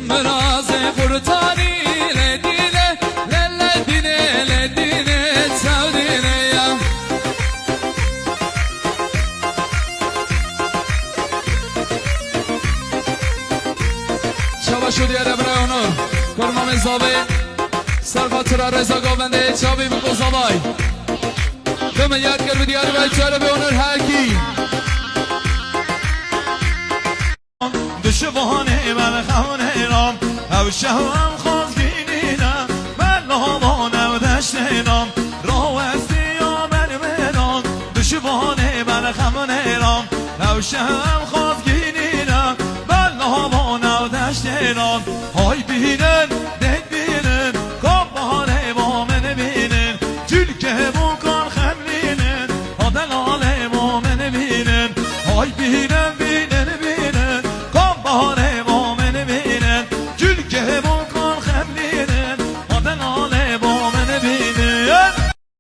براز قرطانی لدینه لدینه لدینه سودینه یا شبا شدی برای اونور کرمام زابه سرخاطر رضا گاونده چابی بگذابای به من یاد کرد دیار باید چاره به اونور هرکی دشوانه من خونه رام او شهوام خواستینیدم من نامانم و دشتینام راه یا من منام دشوانه من خونه رام او شهوام خواستینیدم من نامانم و دشتینام های بینن